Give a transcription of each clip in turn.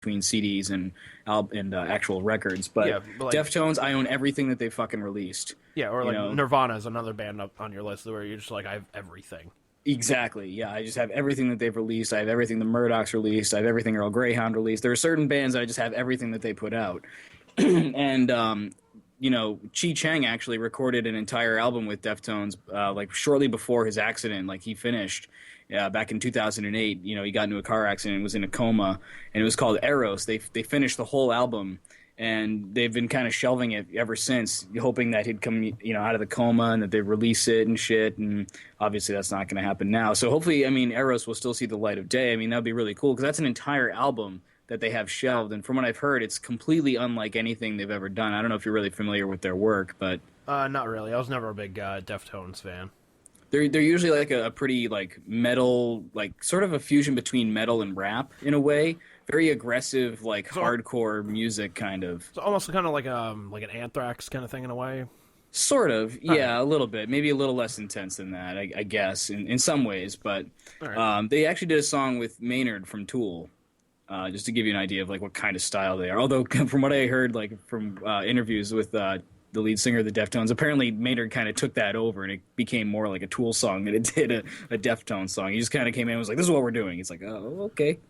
between CDs and actual records. But Yeah, but like, Deftones, I own everything that they fucking released. yeah, or like know? Nirvana is another band up on your list where you're just like, I have everything. Exactly. Yeah, I just have everything that they've released. I have everything the Murdochs released. I have everything Earl Greyhound released. There are certain bands that I just have everything that they put out. And Chi Cheng actually recorded an entire album with Deftones like shortly before his accident. Like he finished back in 2008. He got into a car accident and was in a coma, and it was called Eros. They finished the whole album, and they've been kind of shelving it ever since, hoping that he'd come out of the coma and that they'd release it and shit. And obviously that's not going to happen now. So hopefully, Eros will still see the light of day. That'd be really cool because that's an entire album that they have shelved, and from what I've heard, it's completely unlike anything they've ever done. I don't know if you're really familiar with their work, but not really. I was never a big Deftones fan. They're usually like a pretty like metal, like sort of a fusion between metal and rap in a way. Very aggressive, like hardcore music kind of. It's almost kind of like an Anthrax kind of thing in a way. Sort of, yeah, a little bit. Maybe a little less intense than that, I guess, in some ways. But they actually did a song with Maynard from Tool. Just to give you an idea of like what kind of style they are. Although from what I heard, like from interviews with the lead singer of the Deftones, apparently Maynard kind of took that over, and it became more like a Tool song than it did a Deftones song. He just kind of came in and was like, "This is what we're doing." It's like, "Oh, okay."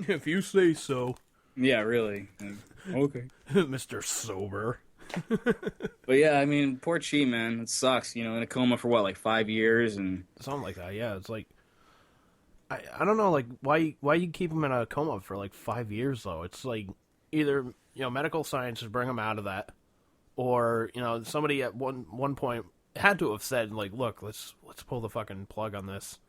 If you say so. Yeah, really. Okay, Mr. Sober. But yeah, poor Chi, man, it sucks. In a coma for what, like 5 years, and something like that. Yeah, it's like. I don't know, like, why you keep him in a coma for, like, 5 years, though? It's, like, either, medical science should bring him out of that, or, somebody at one point had to have said, like, look, let's pull the fucking plug on this.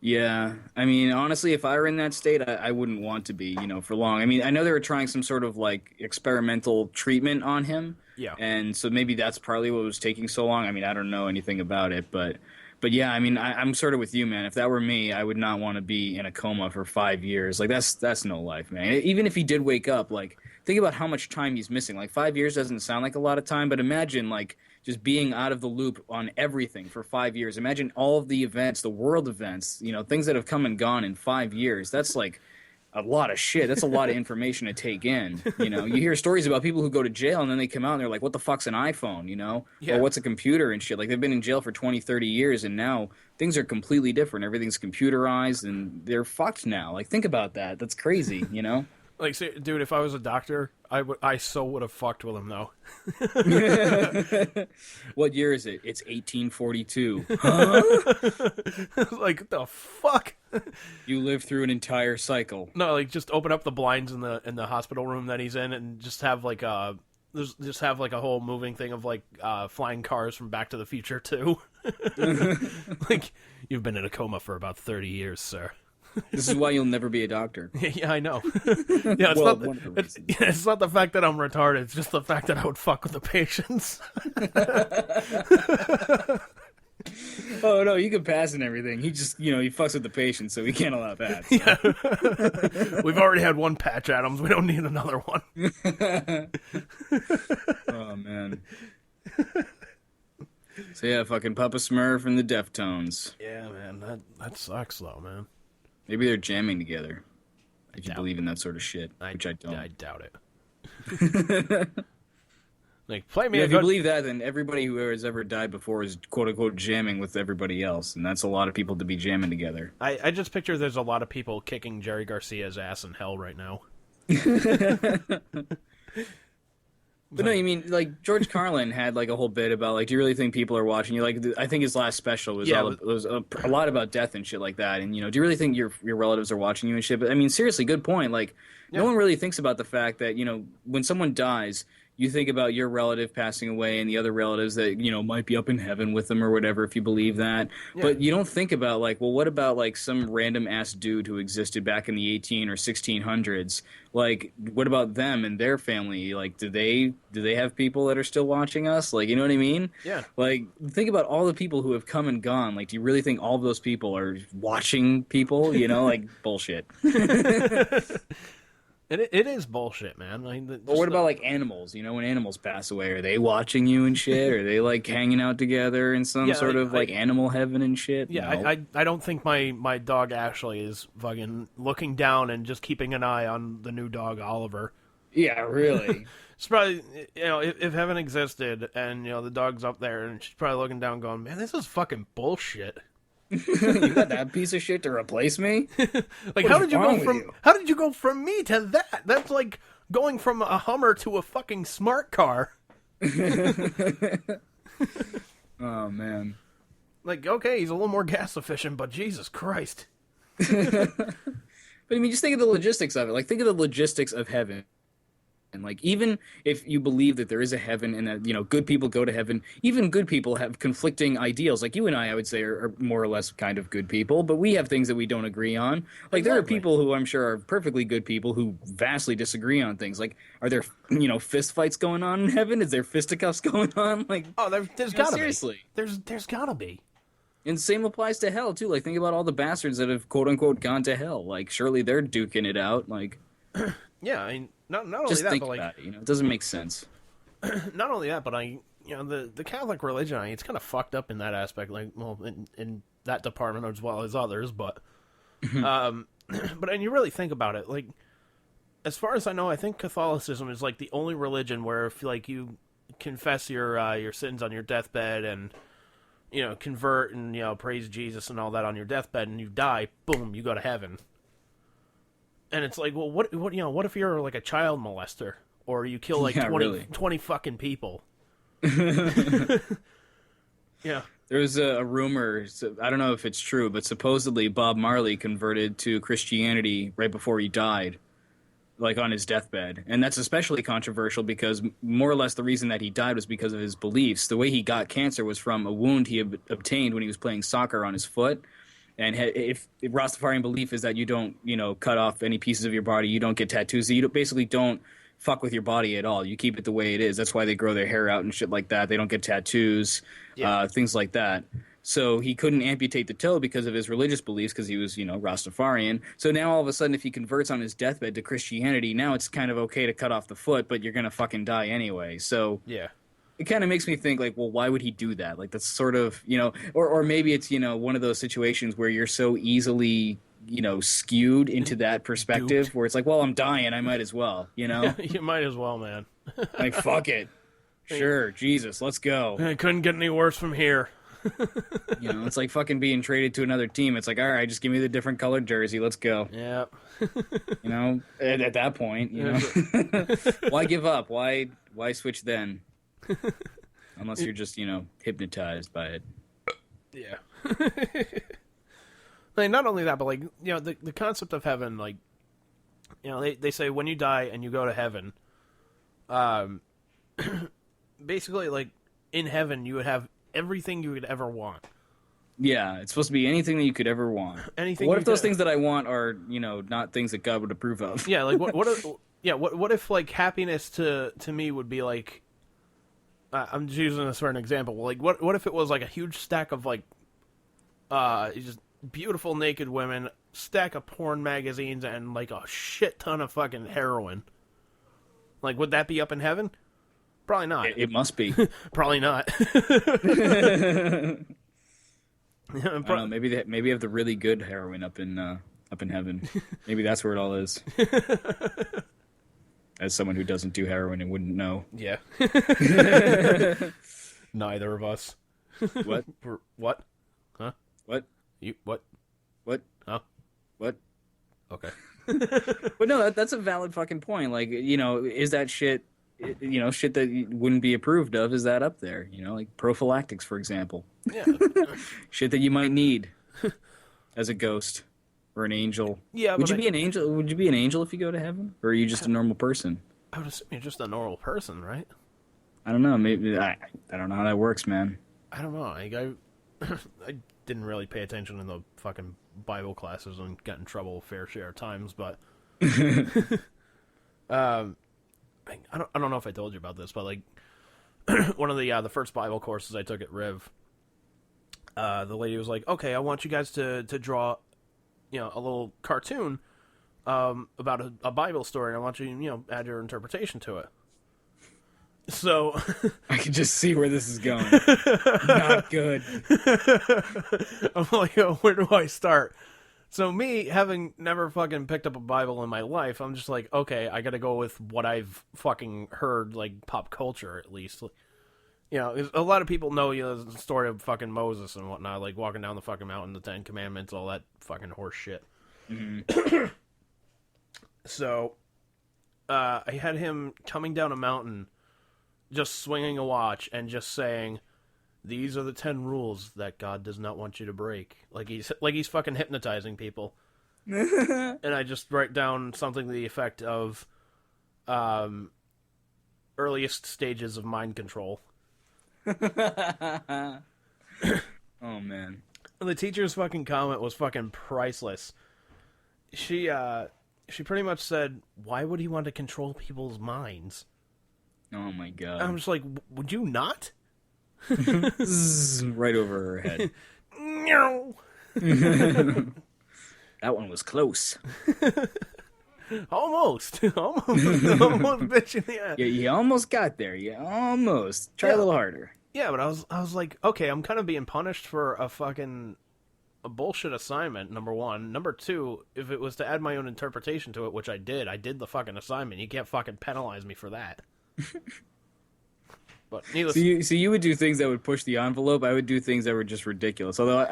Yeah, honestly, if I were in that state, I wouldn't want to be, for long. I know they were trying some sort of, like, experimental treatment on him, yeah, and so maybe that's probably what was taking so long. I don't know anything about it, But yeah, I'm sort of with you, man. If that were me, I would not want to be in a coma for 5 years. Like, that's no life, man. Even if he did wake up, like, think about how much time he's missing. Like, 5 years doesn't sound like a lot of time, but imagine, like, just being out of the loop on everything for 5 years. Imagine all of the events, the world events, things that have come and gone in 5 years. That's, like, a lot of shit. That's a lot of information to take in. You hear stories about people who go to jail and then they come out and they're like, what the fuck's an iPhone, Yeah. Or what's a computer and shit. Like, they've been in jail for 20, 30 years and now things are completely different. Everything's computerized and they're fucked now. Like, think about that. That's crazy, Like, say, dude, if I was a doctor, I so would have fucked with him, though. What year is it? It's 1842. Huh? Like, the fuck? You lived through an entire cycle. No, like, just open up the blinds in the hospital room that he's in and just have, like, a whole moving thing of, like, flying cars from Back to the Future, too. Like, you've been in a coma for about 30 years, sir. This is why you'll never be a doctor. Yeah, I know. Yeah, it's not the fact that I'm retarded. It's just the fact that I would fuck with the patients. Oh, no, you can pass and everything. He just, he fucks with the patient, so we can't allow that. So. Yeah. We've already had one Patch Adams. We don't need another one. Oh, man. So, yeah, fucking Papa Smurf and the Deftones. Yeah, man. That sucks, though, man. Maybe they're jamming together. If you believe in that sort of shit, which I don't. I doubt it. Like, play me if you believe that, then everybody who has ever died before is quote-unquote jamming with everybody else, and that's a lot of people to be jamming together. I just picture there's a lot of people kicking Jerry Garcia's ass in hell right now. But no, like, George Carlin had, like, a whole bit about, like, do you really think people are watching you? Like, I think his last special was, was a lot about death and shit like that. And, do you really think your relatives are watching you and shit? But, seriously, good point. Like, no one really thinks about the fact that, when someone dies, you think about your relative passing away and the other relatives that, might be up in heaven with them or whatever, if you believe that. Yeah. But you don't think about, like, well, what about, like, some random-ass dude who existed back in the 18 or 1600s? Like, what about them and their family? Like, do they have people that are still watching us? Like, you know what I mean? Yeah. Like, think about all the people who have come and gone. Like, do you really think all of those people are watching people? Like, bullshit. It is bullshit, man. Or what about like animals? You know, when animals pass away, are they watching you and shit? Are they like hanging out together in some sort of like animal heaven and shit? Yeah, no. I don't think my dog Ashley is fucking looking down and just keeping an eye on the new dog Oliver. Yeah, really. It's probably, if heaven existed and, the dog's up there and she's probably looking down going, man, this is fucking bullshit. You got that piece of shit to replace me? Like, how did you go from me to that? That's like going from a Hummer to a fucking smart car. Oh, man. Like, okay, he's a little more gas efficient, but Jesus Christ. But I mean, just think of the logistics of it. Like, think of the logistics of heaven. And like, even if you believe that there is a heaven and that, good people go to heaven, even good people have conflicting ideals. Like you and I would say, are more or less kind of good people, but we have things that we don't agree on. Like, exactly. There are people who I'm sure are perfectly good people who vastly disagree on things. Like, are there, fist fights going on in heaven? Is there fisticuffs going on? Like, oh, there's gotta seriously. Be. There's gotta be. And same applies to hell, too. Like, think about all the bastards that have, quote-unquote, gone to hell. Like, surely they're duking it out. Like, yeah, I mean, not only just that, think but like, about it, it doesn't make sense. Not only that, but the Catholic religion, it's kind of fucked up in that aspect. Like, well, in that department as well as others, but, but you really think about it, like, as far as I know, I think Catholicism is like the only religion where if like you confess your sins on your deathbed and convert and praise Jesus and all that on your deathbed and you die, boom, you go to heaven. And it's like, well, what if you're like a child molester or you kill like 20 fucking people? Yeah. There's a rumor, I don't know if it's true, but supposedly Bob Marley converted to Christianity right before he died, like on his deathbed. And that's especially controversial because more or less the reason that he died was because of his beliefs. The way he got cancer was from a wound he obtained when he was playing soccer on his foot. And if Rastafarian belief is that you don't, cut off any pieces of your body, you don't get tattoos, so you basically don't fuck with your body at all. You keep it the way it is. That's why they grow their hair out and shit like that. They don't get tattoos, things like that. So he couldn't amputate the toe because of his religious beliefs because he was, Rastafarian. So now all of a sudden if he converts on his deathbed to Christianity, now it's kind of okay to cut off the foot, but you're going to fucking die anyway. So yeah. It kind of makes me think, like, well, why would he do that? Like, that's sort of, or maybe it's, one of those situations where you're so easily, skewed into that perspective where it's like, well, I'm dying, I might as well, You might as well, man. Like, fuck it. Sure, Jesus, let's go. It couldn't get any worse from here. It's like fucking being traded to another team. It's like, all right, just give me the different colored jersey. Let's go. Yeah. At that point, why give up? Why switch then? Unless you're just, hypnotized by it. Yeah. Like, not only that, but like, the concept of heaven, like, they say when you die and you go to heaven, basically, like, in heaven you would have everything you could ever want. Yeah, it's supposed to be anything that you could ever want. Anything. What if those things that I want are, not things that God would approve of? Yeah, like what if like happiness to me would be like, I'm just using this for an example. Like, what if it was like a huge stack of like, just beautiful naked women, stack of porn magazines, and like a shit ton of fucking heroin? Like, would that be up in heaven? Probably not. It must be. Probably not. I don't know, maybe you have the really good heroin up in heaven. Maybe that's where it all is. As someone who doesn't do heroin and wouldn't know. Yeah. Neither of us. What? What? Huh? What? You what? What? Huh? What? Okay. But no, that's a valid fucking point. Like, is that shit, shit that wouldn't be approved of, is that up there? Like prophylactics, for example. Yeah. Shit that you might need as a ghost. Or an angel. Yeah, would you be an angel? Would you be an angel if you go to heaven, or are you just a normal person? I would assume you're just a normal person, right? I don't know. Maybe I don't know how that works, man. I don't know. Like, I didn't really pay attention in the fucking Bible classes and got in trouble a fair share of times, but I don't know if I told you about this, but like one of the first Bible courses I took at Riv, the lady was like, "Okay, I want you guys to draw." A little cartoon about a Bible story, and I want you, add your interpretation to it. So I can just see where this is going. Not good. I'm like, oh, where do I start? So me, having never fucking picked up a Bible in my life, I'm just like, okay, I gotta go with what I've fucking heard, like, pop culture, at least. A lot of people know, the story of fucking Moses and whatnot, like, walking down the fucking mountain, the Ten Commandments, all that fucking horse shit. Mm-hmm. So, I had him coming down a mountain, just swinging a watch, and just saying, these are the 10 rules that God does not want you to break. Like he's fucking hypnotizing people. And I just write down something to the effect of earliest stages of mind control. Oh, man. The teacher's fucking comment was fucking priceless. She pretty much said, why would he want to control people's minds? Oh, my God. I'm just like, would you not? Right over her head. No. That one was close. Almost bitch in the ass. Yeah, you almost got there. You almost. Try a little harder. Yeah, but I was like, okay, I'm kind of being punished for a bullshit assignment, number one. Number two, if it was to add my own interpretation to it, which I did the fucking assignment. You can't fucking penalize me for that. But needless. So you would do things that would push the envelope. I would do things that were just ridiculous. Although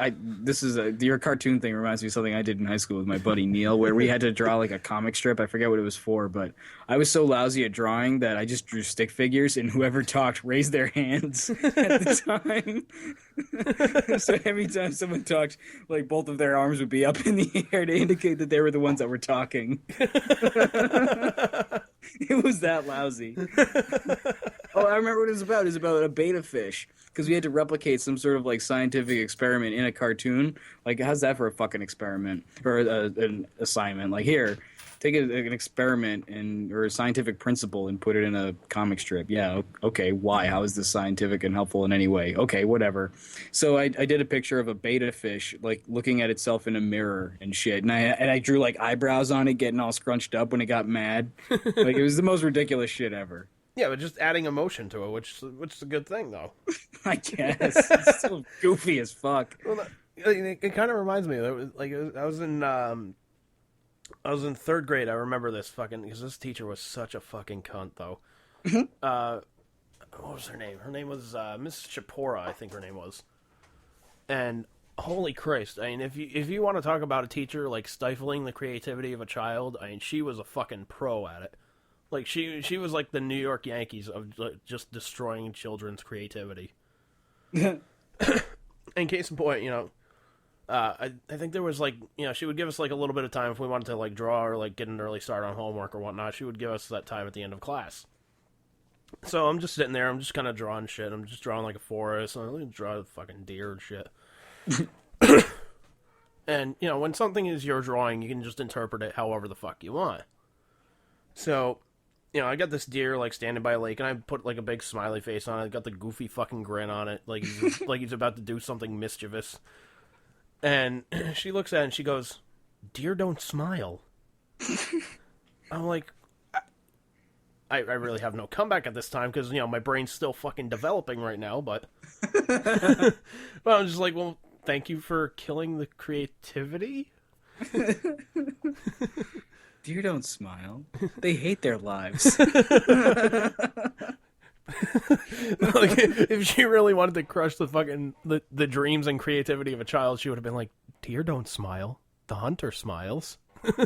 your cartoon thing reminds me of something I did in high school with my buddy Neil, where we had to draw like a comic strip. I forget what it was for, but I was so lousy at drawing that I just drew stick figures, and whoever talked raised their hands at the time. So every time someone talked, like both of their arms would be up in the air to indicate that they were the ones that were talking. It was that lousy. Oh, I remember what it was about. It was about a beta fish, because we had to replicate some sort of like scientific experiment in a cartoon. Like, how's that for a fucking experiment or an assignment? Like, here, take an experiment or a scientific principle and put it in a comic strip. Yeah, okay. Why? How is this scientific and helpful in any way? Okay, whatever. So I did a picture of a beta fish like looking at itself in a mirror and shit, and I drew like eyebrows on it, getting all scrunched up when it got mad. Like, it was the most ridiculous shit ever. Yeah, but just adding emotion to it, which is a good thing, though. I guess. It's so goofy as fuck. Well, it kind of reminds me. I was in third grade. I remember this fucking, because this teacher was such a fucking cunt, though. What was her name? Her name was Mrs. Chapora, I think her name was. And holy Christ! I mean, if you want to talk about a teacher like stifling the creativity of a child, I mean, she was a fucking pro at it. Like, she was like the New York Yankees of just destroying children's creativity. In case in point, I think there was like, she would give us like a little bit of time if we wanted to like draw or like get an early start on homework or whatnot. She would give us that time at the end of class. So I'm just sitting there, I'm just kind of drawing shit. I'm just drawing like a forest, and I'm going to draw a fucking deer and shit. And, when something is your drawing, you can just interpret it however the fuck you want. So, I got this deer, like, standing by a lake, and I put, like, a big smiley face on it. I got the goofy fucking grin on it, like he's about to do something mischievous. And she looks at it, and she goes, "Deer don't smile." I'm like, I really have no comeback at this time, because, my brain's still fucking developing right now, but... But I'm just like, well, thank you for killing the creativity? Deer don't smile. They hate their lives. Like, if she really wanted to crush the fucking the dreams and creativity of a child, she would have been like, "Deer don't smile. The hunter smiles." Like,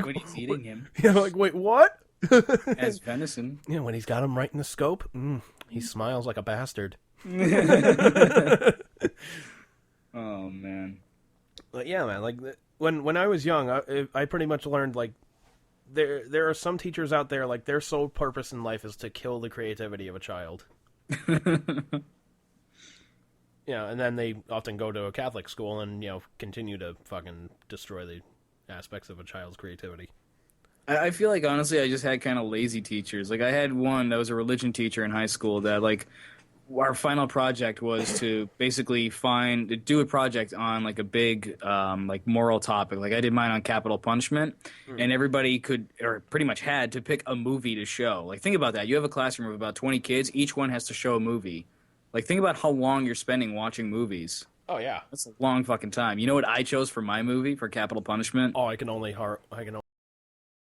when he's eating him. Yeah, like, wait, what? As venison. Yeah, when he's got him right in the scope, he smiles like a bastard. Oh, man. But yeah, man, like, when I was young, I pretty much learned, like, there are some teachers out there, like, their sole purpose in life is to kill the creativity of a child. And then they often go to a Catholic school and, continue to fucking destroy the aspects of a child's creativity. I feel like, honestly, I just had kind of lazy teachers. Like, I had one that was a religion teacher in high school that, like, our final project was to basically do a project on like a big like moral topic. Like I did mine on capital punishment, and everybody could or pretty much had to pick a movie to show. Like think about that. You have a classroom of about 20 kids. Each one has to show a movie. Like think about how long you're spending watching movies. Oh yeah, That's a long fucking time. You know what I chose for my movie for capital punishment? Oh, I can only